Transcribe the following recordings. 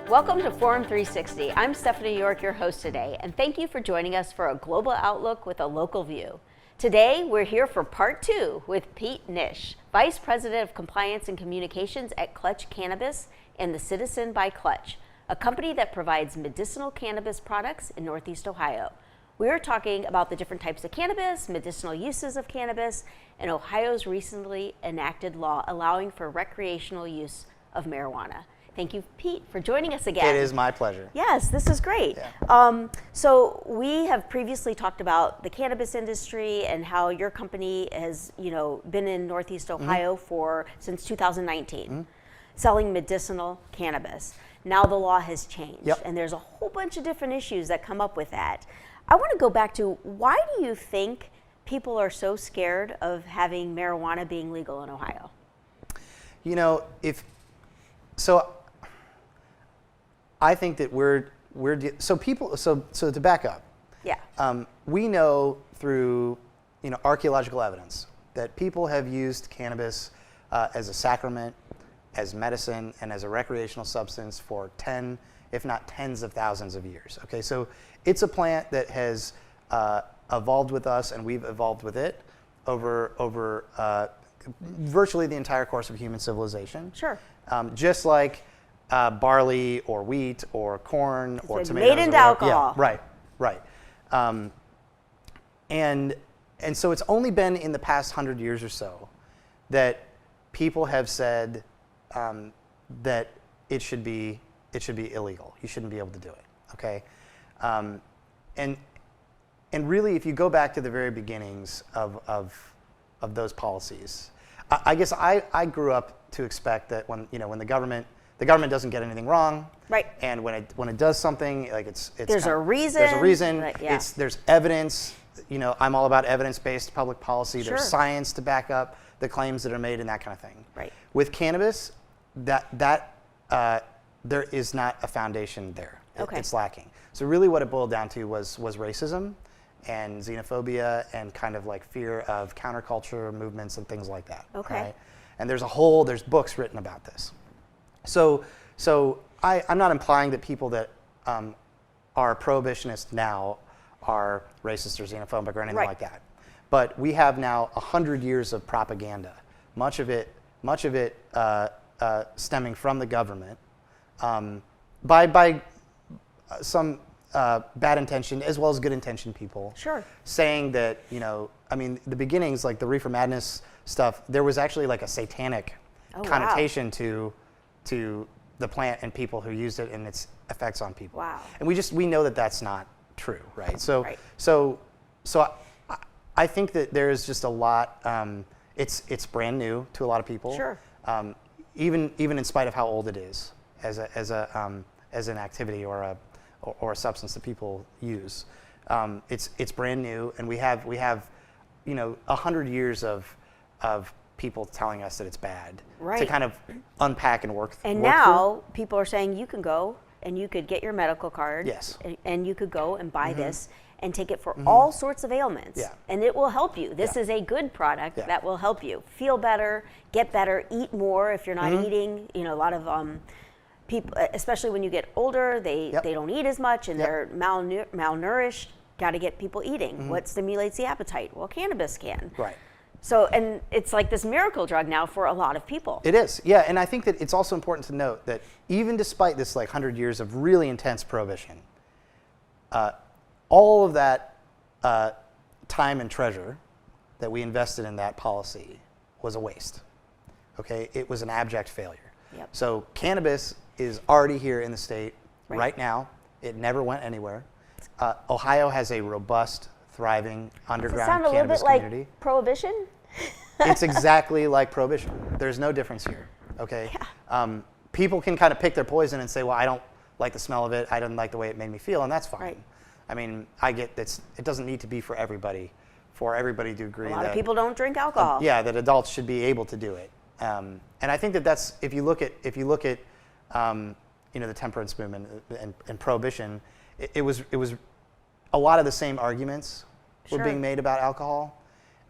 Welcome to Forum 360. I'm Stephanie York, your host today, and thank you for joining us for a global outlook with a local view. Today, we're here for part 2 with Pete Nish, Vice President of Compliance and Communications at Clutch Cannabis and the Citizen by Clutch, a company that provides medicinal cannabis products in Northeast Ohio. We're talking about the different types of cannabis, medicinal uses of cannabis, and Ohio's recently enacted law allowing for recreational use of marijuana. Thank you, Pete, for joining us again. It is my pleasure. Yes, this is great. Yeah. So we have previously talked about the cannabis industry and how your company has, been in Northeast Ohio since 2019, selling medicinal cannabis. Now the law has changed, and there's a whole bunch of different issues that come up with that. I want to go back to, why do you think people are so scared of having marijuana being legal in Ohio? I think that so to back up. Yeah. We know through archaeological evidence that people have used cannabis as a sacrament, as medicine, and as a recreational substance for 10, if not tens of thousands of years. Okay, so it's a plant that has evolved with us, and we've evolved with it over virtually the entire course of human civilization. Sure. Just like barley or wheat or corn or tomatoes. Made into alcohol. Yeah, right. And so it's only been in the past 100 years or so that people have said that it should be illegal. You shouldn't be able to do it. Okay, and really, if you go back to the very beginnings of those policies, I guess I grew up to expect that when the government doesn't get anything wrong, right? And when it does something, like there's a reason. There's a reason. Right, yeah. There's evidence. I'm all about evidence-based public policy. Sure. There's science to back up the claims that are made and that kind of thing. Right. With cannabis, that there is not a foundation there. Okay. It's lacking. So really, what it boiled down to was racism and xenophobia and kind of like fear of counterculture movements and things like that. Okay. Right? And there's books written about this. So I'm not implying that people that are prohibitionists now are racist or xenophobic or anything like that. But we have now 100 years of propaganda, much of it stemming from the government, by some bad intention as well as good intentioned people. Sure. Saying that the beginnings, like the Reefer Madness stuff, there was actually like a satanic connotation to the plant and people who used it and its effects on people. Wow. And we know that that's not true, right? So I think that there is just a lot. It's brand new to a lot of people. Sure. Even in spite of how old it is as an activity or a substance that people use, it's brand new, and we have 100 years of people telling us that it's bad, to kind of unpack and work through. And now people are saying you can go and you could get your medical card. Yes. And you could go and buy this and take it for all sorts of ailments. Yeah. And it will help you. This is a good product that will help you feel better, get better, eat more if you're not eating. A lot of people, especially when you get older, they don't eat as much and they're malnourished. Got to get people eating. What stimulates the appetite? Well, cannabis can. Right. So, and it's like this miracle drug now for a lot of people. It is, yeah, and I think that it's also important to note that even despite this 100 years of really intense prohibition, all of that time and treasure that we invested in that policy was a waste. Okay, it was an abject failure. Yep. So cannabis is already here in the state right now. It never went anywhere. Ohio has a robust, thriving underground cannabis community. Does it sound a little bit like prohibition? It's exactly like prohibition. There's no difference here. Okay. Yeah. People can kind of pick their poison and say, "Well, I don't like the smell of it. I didn't like the way it made me feel," and that's fine. Right. I mean, I get that it doesn't need to be for everybody to agree. A lot of people don't drink alcohol. That adults should be able to do it. And I think that's if you look at the temperance movement and prohibition, it was a lot of the same arguments were Sure. being made about alcohol,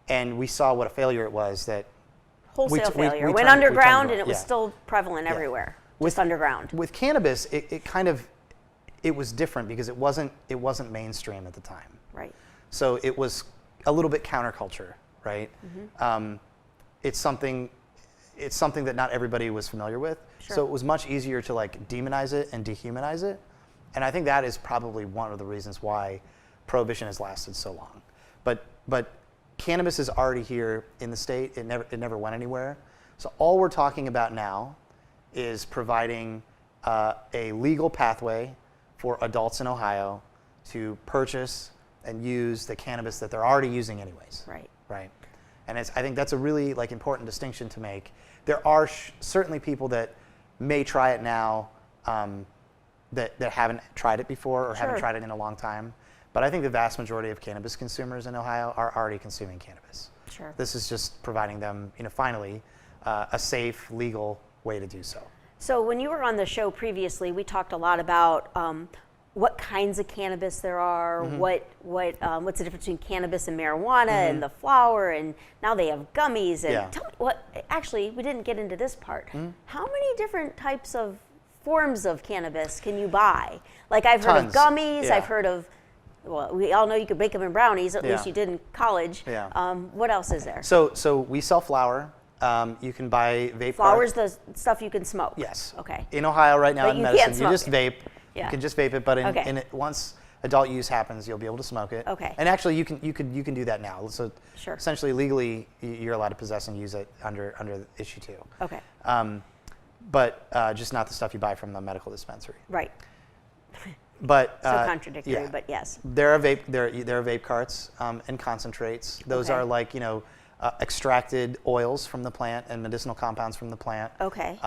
and we saw what a failure it was that Wholesale we failure. turned- Went we underground, turned and it was yeah. still prevalent everywhere. Just underground. With cannabis, it was different because it wasn't mainstream at the time. Right. So it was a little bit counterculture, right? It's something that not everybody was familiar with. Sure. So it was much easier to like demonize it and dehumanize it. And I think that is probably one of the reasons why prohibition has lasted so long. But cannabis is already here in the state. It never went anywhere. So all we're talking about now is providing a legal pathway for adults in Ohio to purchase and use the cannabis that they're already using anyways. Right. Right. And I think that's a really like important distinction to make. There are certainly people that may try it now that haven't tried it before or haven't Sure. tried it in a long time. But I think the vast majority of cannabis consumers in Ohio are already consuming cannabis. Sure. This is just providing them, finally, a safe, legal way to do so. So when you were on the show previously, we talked a lot about what kinds of cannabis there are, what's the difference between cannabis and marijuana and the flower, and now they have gummies. And Yeah. tell me actually, we didn't get into this part. How many different types of forms of cannabis can you buy? Like I've heard of Tons. gummies, Yeah. I've heard of, well, we all know you could bake them in brownies, at Yeah. least you did in college. Yeah. What else is there? So we sell flour. You can buy vape Flour's carts. the stuff you can smoke? Yes. Okay. In Ohio right now But in you medicine, can't you smoke just it. vape. Yeah. You can just vape it, but Okay. once adult use happens, you'll be able to smoke it. Okay. And actually, you can do that now. So Sure. essentially, legally, you're allowed to possess and use it under issue 2. Okay. But just not the stuff you buy from the medical dispensary. Right. But So contradictory, yeah. but yes. There are vape carts and concentrates. Those Okay. are like extracted oils from the plant and medicinal compounds from the plant. Okay.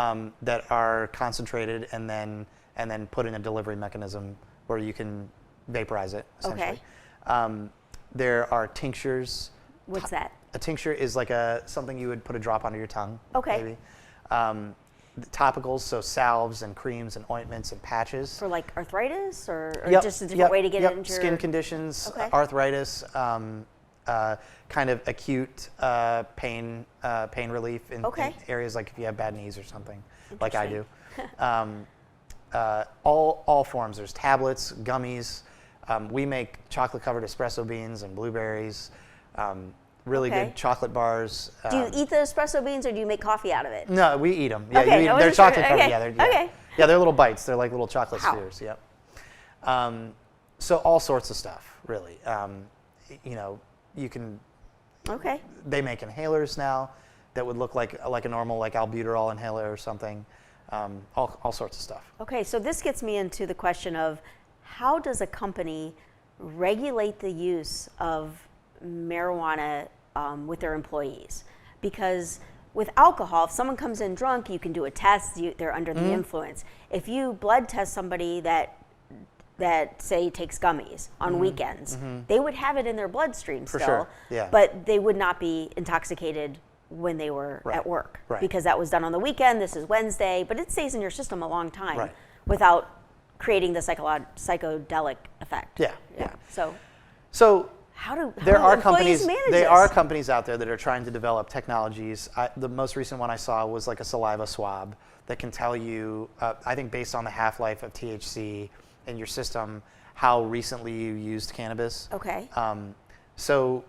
That are concentrated and then put in a delivery mechanism where you can vaporize it essentially. Okay. There are tinctures. What's that? A tincture is like something you would put a drop under your tongue. Okay. Maybe. Topicals, so salves and creams and ointments and patches. For like arthritis or Yep, just a different yep, way to get yep. it into your... Skin conditions, Okay. arthritis, kind of acute pain relief in Okay. areas like if you have bad knees or something, like I do. Interesting. All forms. There's tablets, gummies. We make chocolate-covered espresso beans and blueberries. Really Okay. good chocolate bars. Do you eat the espresso beans or do you make coffee out of it? No, we eat them. Yeah, Okay, you I they're wasn't sure. chocolate covered. Okay, Yeah, they're, okay. Yeah, they're little bites. They're like little chocolate Wow. spheres. Yep. So all sorts of stuff, really. You can. Okay. They make inhalers now that would look like a normal like albuterol inhaler or something. All sorts of stuff. Okay, so this gets me into the question of how does a company regulate the use of marijuana with their employees? Because with alcohol, if someone comes in drunk, you can do a test, they're under the influence. If you blood test somebody that say takes gummies on weekends, they would have it in their bloodstream For still, sure, yeah. but they would not be intoxicated when they were Right, at work right. because that was done on the weekend. This is Wednesday, but it stays in your system a long time Right. without creating the psychedelic effect. Yeah, yeah. So how do there are employees companies. manage There this? are companies out there that are trying to develop technologies. The most recent one I saw was like a saliva swab that can tell you, I think based on the half-life of THC in your system, how recently you used cannabis. Okay. So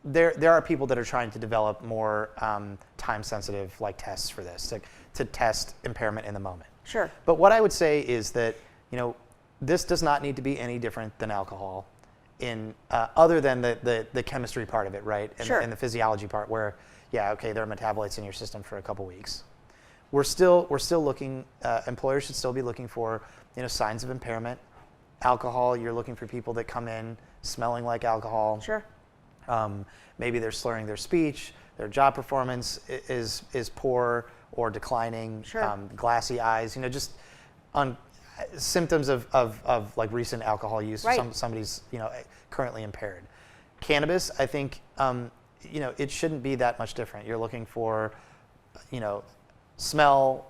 there are people that are trying to develop more time-sensitive like tests for this to test impairment in the moment. Sure. But what I would say is that this does not need to be any different than alcohol, in other than the chemistry part of it, right? And, Sure. and the physiology part, where there are metabolites in your system for a couple weeks. We're still looking. Employers should still be looking for signs of impairment. Alcohol, you're looking for people that come in smelling like alcohol. Sure. Maybe they're slurring their speech. Their job performance is poor or declining. Sure. Glassy eyes. Just on symptoms of like recent alcohol use. Right. Somebody's currently impaired. Cannabis, I think it shouldn't be that much different. You're looking for smell,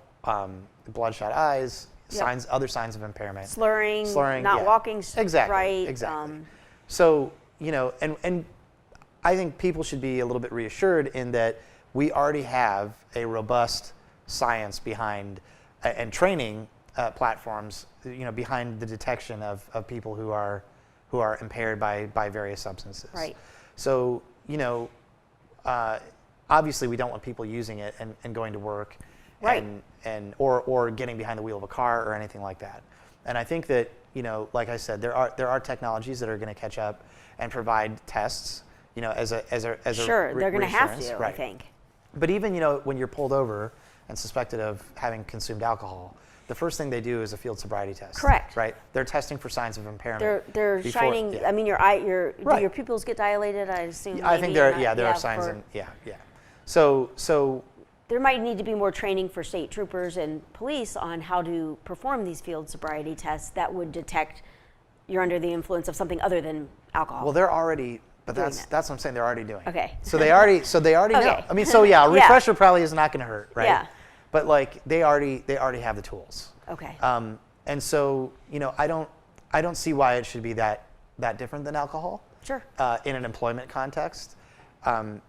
bloodshot eyes, other signs of impairment. Slurring, not yeah. walking exactly, right. Exactly. So, and I think people should be a little bit reassured in that we already have a robust science behind and training platforms, behind the detection of people who are impaired by various substances. Right. So, obviously we don't want people using it and going to work, right, or getting behind the wheel of a car or anything like that. And I think that, like I said, there are technologies that are going to catch up and provide tests, as a sure, they're going to have to, right. I think. But even, when you're pulled over and suspected of having consumed alcohol, the first thing they do is a field sobriety test. Correct. Right? They're testing for signs of impairment. They're shining. Yeah. I mean, do your pupils get dilated? I assume. I think there are signs, yeah. So there might need to be more training for state troopers and police on how to perform these field sobriety tests that would detect you're under the influence of something other than alcohol. Well, they're already. But that's what I'm saying. They're already doing. Okay. So they already okay. know. I mean, so yeah, a refresher probably is not going to hurt, right? Yeah. But like they already have the tools. Okay. And so I don't see why it should be that different than alcohol. Sure. In an employment context, and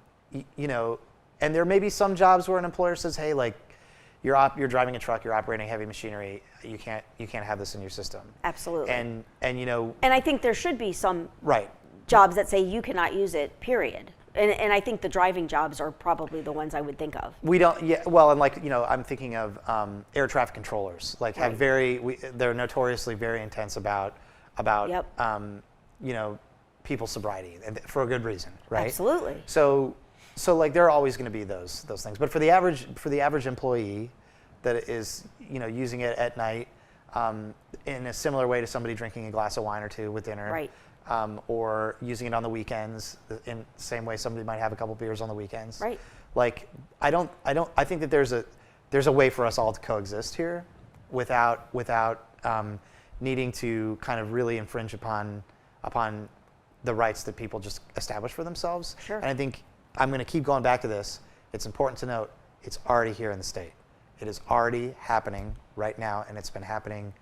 there may be some jobs where an employer says, hey, like you're driving a truck, you're operating heavy machinery, you can't have this in your system. Absolutely. And And I think there should be some. Right. Jobs that say you cannot use it, period. And I think the driving jobs are probably the ones I would think of. We don't, well, and I'm thinking of air traffic controllers, like have they're notoriously very intense about yep. People's sobriety, and for a good reason, right? Absolutely. So like there are always going to be those things, but for the average employee that is using it at night, in a similar way to somebody drinking a glass of wine or two with dinner, right. Or using it on the weekends in the same way somebody might have a couple beers on the weekends. Right. Like I think that there's a way for us all to coexist here without needing to kind of really infringe upon the rights that people just establish for themselves. Sure. And I think I'm going to keep going back to this. It's important to note it's already here in the state. It is already happening right now, and it's been happening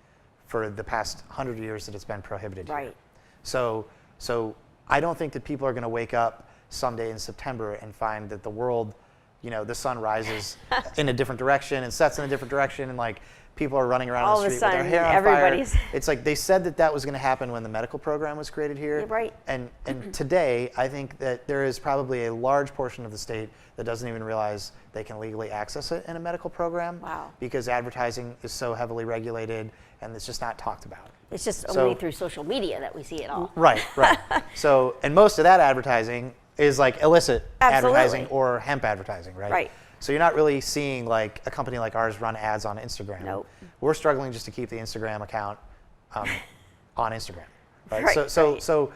for the past 100 years that it's been prohibited here. Right. So I don't think that people are going to wake up someday in September and find that the world, the sun rises in a different direction and sets in a different direction, and like people are running around all the street with their hair on fire. It's like they said that was going to happen when the medical program was created here. You're right. And today, I think that there is probably a large portion of the state that doesn't even realize they can legally access it in a medical program. Wow. Because advertising is so heavily regulated and it's just not talked about. It's just only through social media that we see it all. Right. So, and most of that advertising is like illicit advertising or hemp advertising, right? Right. So you're not really seeing like a company like ours run ads on Instagram. Nope. We're struggling just to keep the Instagram account on Instagram, right? Right, So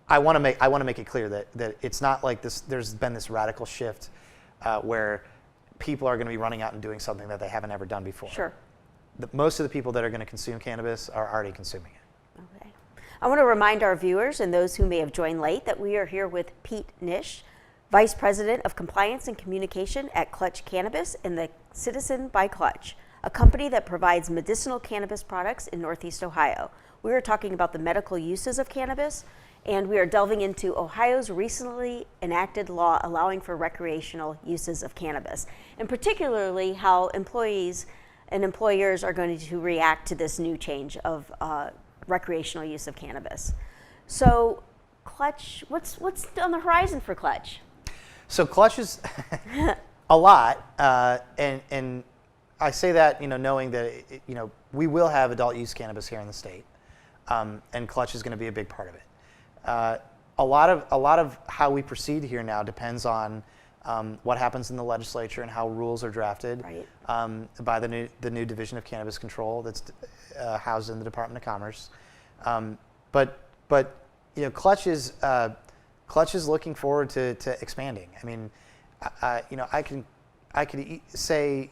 I want to make it clear that it's not like this. There's been this radical shift where people are going to be running out and doing something that they haven't ever done before. Sure. Most of the people that are going to consume cannabis are already consuming it. Okay. I want to remind our viewers and those who may have joined late that we are here with Pete Nish, Vice President of Compliance and Communication at Clutch Cannabis and the Citizen by Clutch, a company that provides medicinal cannabis products in Northeast Ohio. We are talking about the medical uses of cannabis, and we are delving into Ohio's recently enacted law allowing for recreational uses of cannabis, and particularly how employees and employers are going to react to this new change of recreational use of cannabis. So, Clutch, what's on the horizon for Clutch? So Clutch is a lot, and I say that knowing that we will have adult use cannabis here in the state, and Clutch is going to be a big part of it. A lot of how we proceed here now depends on what happens in the legislature and how rules are drafted by the new Division of Cannabis Control that's housed in the Department of Commerce. But Clutch is looking forward to expanding. I mean, I could say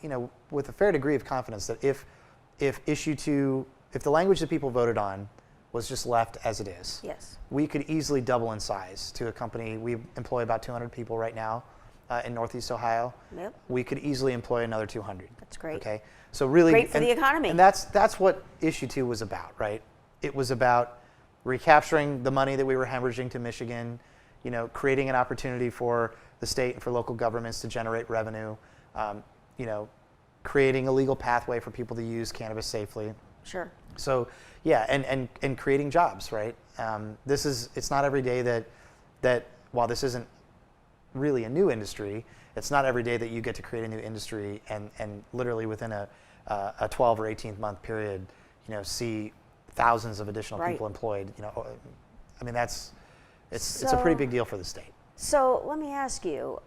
with a fair degree of confidence that if the language that people voted on was just left as it is, yes, we could easily double in size to a company. We employ about 200 people right now. in Northeast Ohio, Yep. we could easily employ another 200. That's great. Okay, so really Great for the economy. And that's what issue 2 was about, right? It was about recapturing the money that we were hemorrhaging to Michigan, creating an opportunity for the state and for local governments to generate revenue, creating a legal pathway for people to use cannabis safely. Sure. So yeah, and creating jobs, right? It's not every day that while this isn't really a new industry, it's not every day that you get to create a new industry and literally within a 12 or 18 month period, see thousands of additional people employed. I mean it's a pretty big deal for the state. So let me ask you,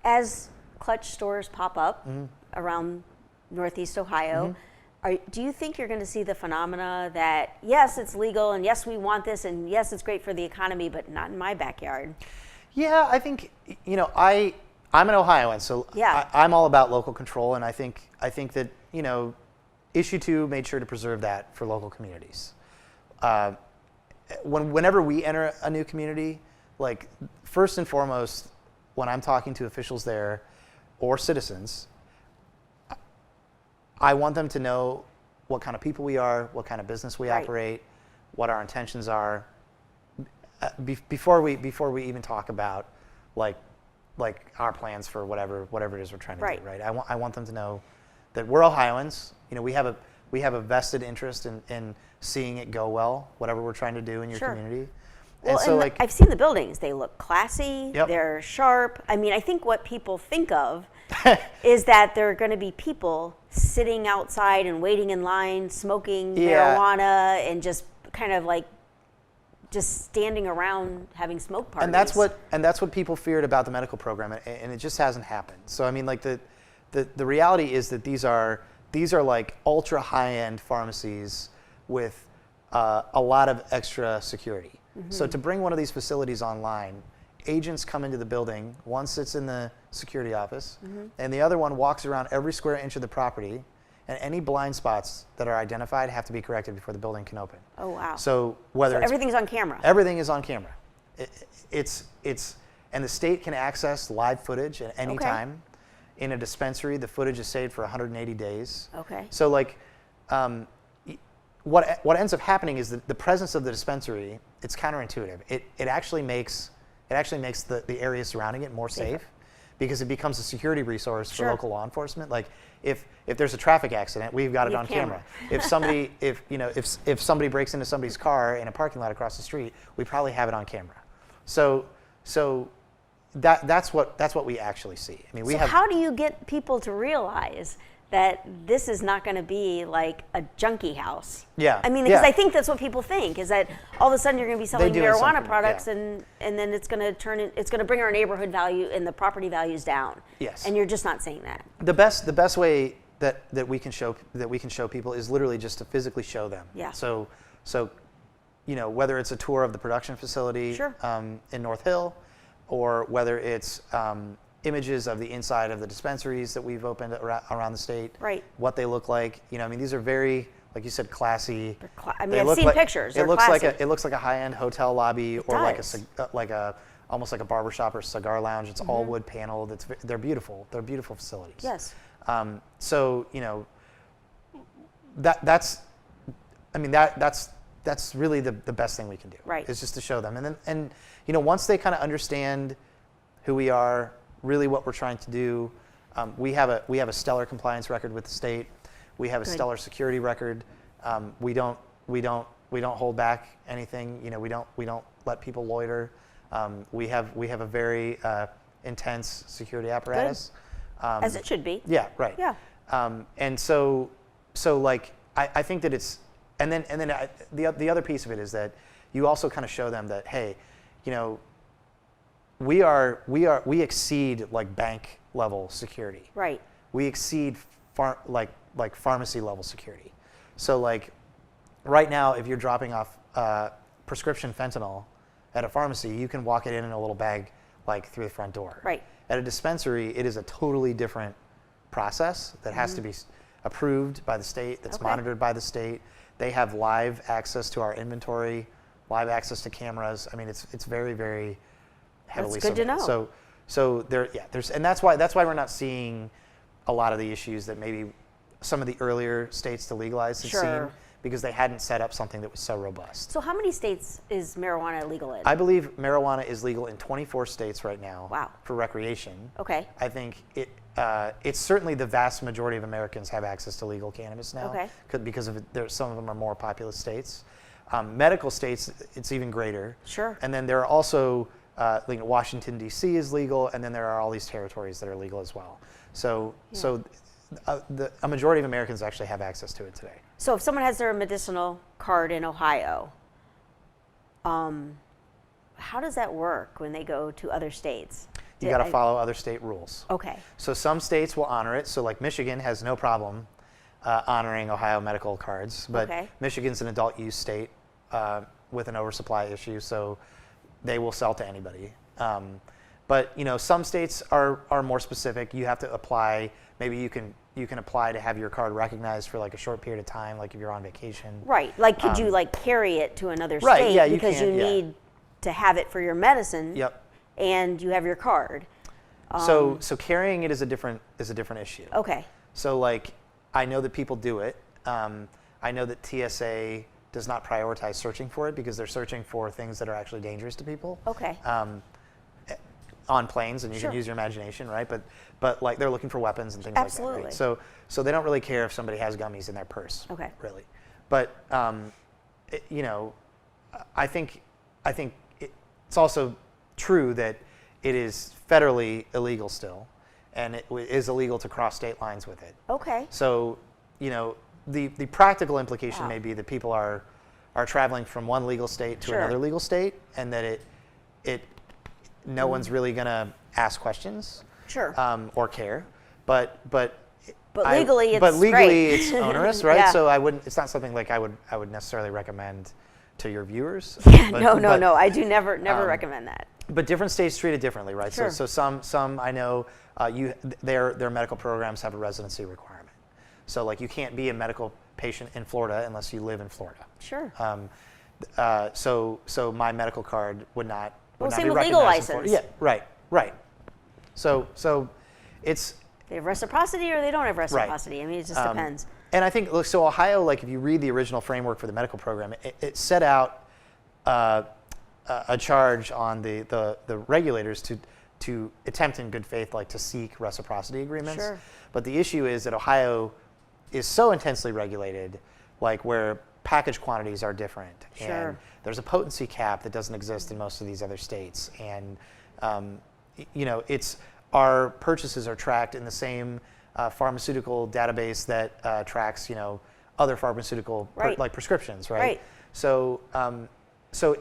as clutch stores pop up around Northeast Ohio, do you think you're going to see the phenomena that, yes, it's legal, and yes, we want this, and yes, it's great for the economy, but not in my backyard? Yeah, I think, I'm an Ohioan, so Yeah. I'm all about local control, and I think that, issue 2 made sure to preserve that for local communities. Whenever we enter a new community, like first and foremost, when I'm talking to officials there or citizens, I want them to know what kind of people we are, what kind of business we operate, what our intentions are, before we even talk about like our plans for whatever it is we're trying to do. Right. I want them to know that we're Ohioans. We have a vested interest in seeing it go well, whatever we're trying to do in your community. Well, and so and I've seen the buildings. They look classy. Yep. They're sharp. I mean, I think what people think of is that there are going to be people sitting outside and waiting in line, smoking marijuana, and just kind of like just standing around having smoke parties. And that's what people feared about the medical program, and it just hasn't happened. So I mean, like the reality is that these are like ultra high-end pharmacies with a lot of extra security. So to bring one of these facilities online, agents come into the building. One sits in the security office, and the other one walks around every square inch of the property, and any blind spots that are identified have to be corrected before the building can open. Oh, wow. So everything's on camera. Everything is on camera. And the state can access live footage at any time. In a dispensary, the footage is saved for 180 days. Okay. So what ends up happening is that the presence of the dispensary, it's counterintuitive. It actually makes the area surrounding it more safe, because it becomes a security resource for local law enforcement. Like if there's a traffic accident, we've got it on camera. If somebody breaks into somebody's car in a parking lot across the street, we probably have it on camera. So that's what we actually see. I mean, how do you get people to realize that this is not going to be like a junkie house? Yeah. I mean, because I think that's what people think, is that all of a sudden you're going to be selling marijuana products, and then it's going to bring our neighborhood value and the property values down. Yes. And you're just not saying that. The best way that we can show people is literally just to physically show them. Yeah. So whether it's a tour of the production facility in North Hill, or whether it's images of the inside of the dispensaries that we've opened around the state, what they look like. I mean, these are very, like you said, classy. I've seen pictures. It looks like a high-end hotel lobby, or like almost like a barbershop or cigar lounge. It's all wood paneled. They're beautiful. They're beautiful facilities. Yes. So that's really the best thing we can do. Right. Is just to show them, and once they kind of understand who we are, really what we're trying to do. We have a stellar compliance record with the state. We have a stellar security record. We don't hold back anything. We don't let people loiter. We have a very intense security apparatus. As it should be. Yeah. Right. Yeah. And so like I think that it's, and then the other piece of it is that you also kind of show them that, hey, we exceed like bank level security. Right. We exceed like pharmacy level security. So like right now, if you're dropping off prescription fentanyl at a pharmacy, you can walk it in a little bag like through the front door. Right. At a dispensary, it is a totally different process that has to be approved by the state, that's monitored by the state. They have live access to our inventory, live access to cameras. I mean, it's very, very heavily. That's good to know. So and that's why we're not seeing a lot of the issues that maybe some of the earlier states to legalize had seen, because they hadn't set up something that was so robust. So how many states is marijuana legal in? I believe marijuana is legal in 24 states right now. Wow. For recreation. Okay. I think it's certainly the vast majority of Americans have access to legal cannabis now. Okay. Because of some of them are more populous states. Medical states, it's even greater. Sure. And then there are also, Washington, D.C. is legal, and then there are all these territories that are legal as well. So a majority of Americans actually have access to it today. So if someone has their medicinal card in Ohio, how does that work when they go to other states? You got to follow other state rules. Okay. So some states will honor it. So like Michigan has no problem honoring Ohio medical cards, but Michigan's an adult use state with an oversupply issue, so they will sell to anybody. But some states are more specific. You have to apply. Maybe you can apply to have your card recognized for like a short period of time, like if you're on vacation. Right. Like, could you like carry it to another state? Right. Yeah. Because you need to have it for your medicine. Yep. And you have your card. So carrying it is a different issue. Okay. So like, I know that people do it. I know that TSA does not prioritize searching for it because they're searching for things that are actually dangerous to people. Okay. On planes, and you can use your imagination, right? But like they're looking for weapons and things like that. Right? So they don't really care if somebody has gummies in their purse. Okay. Really, but I think it's also true that it is federally illegal still, and it is illegal to cross state lines with it. Okay. So the practical implication may be that people are traveling from one legal state to another legal state, and that no one's really going to ask questions, or care, but legally it's onerous, right? Yeah. So it's not something like I would necessarily recommend to your viewers. Yeah, no, I do never recommend that. But different states treat it differently, right? Sure. So some I know their medical programs have a residency requirement. So like you can't be a medical patient in Florida unless you live in Florida. Sure. So my medical card would not. Same with legal license. Yeah, right. So it's. They have reciprocity or they don't have reciprocity. Right. I mean, it just depends. And I think, so Ohio, like if you read the original framework for the medical program, it set out a charge on the regulators to attempt in good faith, like to seek reciprocity agreements. Sure. But the issue is that Ohio is so intensely regulated, like where package quantities are different. Sure. And there's a potency cap that doesn't exist in most of these other states. And, our purchases are tracked in the same pharmaceutical database that tracks, other pharmaceutical like prescriptions, right? Right. So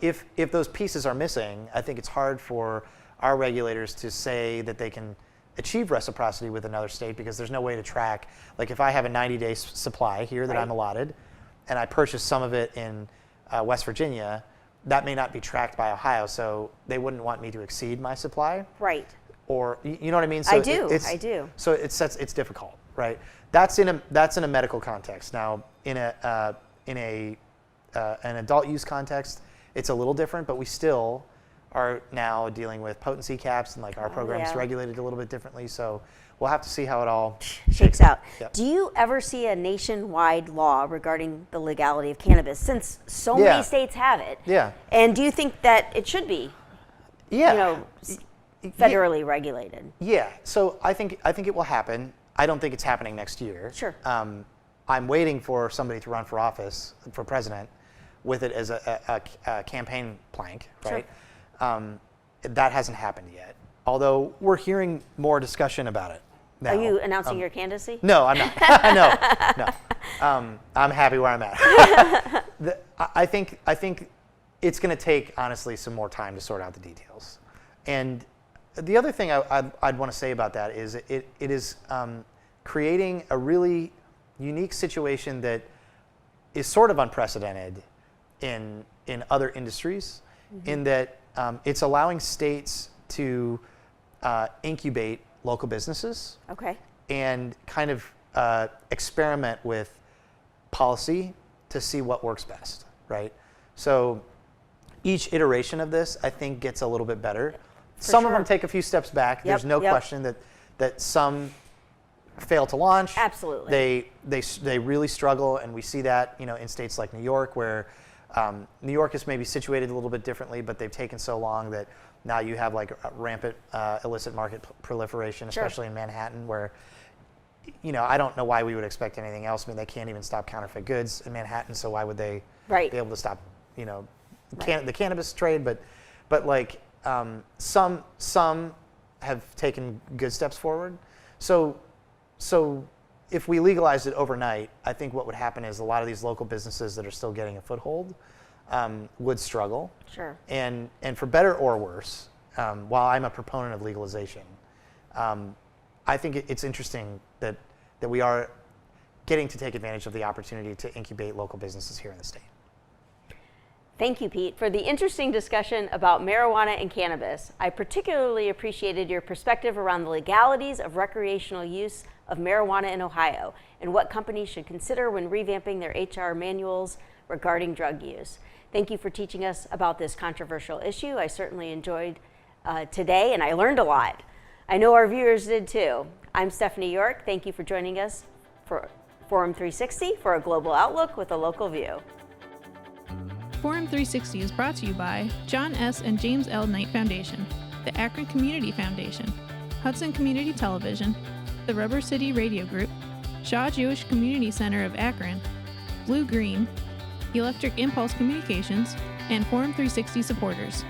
if those pieces are missing, I think it's hard for our regulators to say that they can achieve reciprocity with another state because there's no way to track. Like if I have a 90-day supply here that I'm allotted, and I purchase some of it in West Virginia, that may not be tracked by Ohio, so they wouldn't want me to exceed my supply. Right. Or you know what I mean? So I do. So it's difficult, right? That's in a medical context. Now in an adult use context, it's a little different, but we still are now dealing with potency caps, and like our program is regulated a little bit differently. So we'll have to see how it all shakes out. Yep. Do you ever see a nationwide law regarding the legality of cannabis, since so many states have it? Yeah. And do you think that it should be? Federally regulated. Yeah. So I think it will happen. I don't think it's happening next year. Sure. I'm waiting for somebody to run for office, for president, with it as a campaign plank, right? Sure. That hasn't happened yet. Although we're hearing more discussion about it now. Are you announcing your candidacy? No, I'm not. No. I'm happy where I'm at. I think it's going to take, honestly, some more time to sort out the details. And the other thing I'd want to say about that is it is creating a really unique situation that is sort of unprecedented in other industries, in that it's allowing states to incubate local businesses, and kind of experiment with policy to see what works best, right? So each iteration of this, I think, gets a little bit better, Some of sure. them take a few steps back. Yep, There's no yep. question that some fail to launch. Absolutely. They really struggle, and we see that, you know, in states like New York, where New York is maybe situated a little bit differently, but they've taken so long that now you have like a rampant illicit market proliferation, Sure. especially in Manhattan, where, you know, I don't know why we would expect anything else. I mean, they can't even stop counterfeit goods in Manhattan, so why would they Right. be able to stop, you know, Right. the cannabis trade? But like some have taken good steps forward. So if we legalized it overnight, I think what would happen is a lot of these local businesses that are still getting a foothold would struggle. Sure. And for better or worse, while I'm a proponent of legalization, I think it's interesting that we are getting to take advantage of the opportunity to incubate local businesses here in the state. Thank you, Pete, for the interesting discussion about marijuana and cannabis. I particularly appreciated your perspective around the legalities of recreational use of marijuana in Ohio and what companies should consider when revamping their HR manuals regarding drug use. Thank you for teaching us about this controversial issue. I certainly enjoyed today, and I learned a lot. I know our viewers did too. I'm Stephanie York. Thank you for joining us for Forum 360 for a global outlook with a local view. Forum 360 is brought to you by John S. and James L. Knight Foundation, the Akron Community Foundation, Hudson Community Television, the Rubber City Radio Group, Shaw Jewish Community Center of Akron, Blue Green, Electric Impulse Communications, and Forum 360 supporters.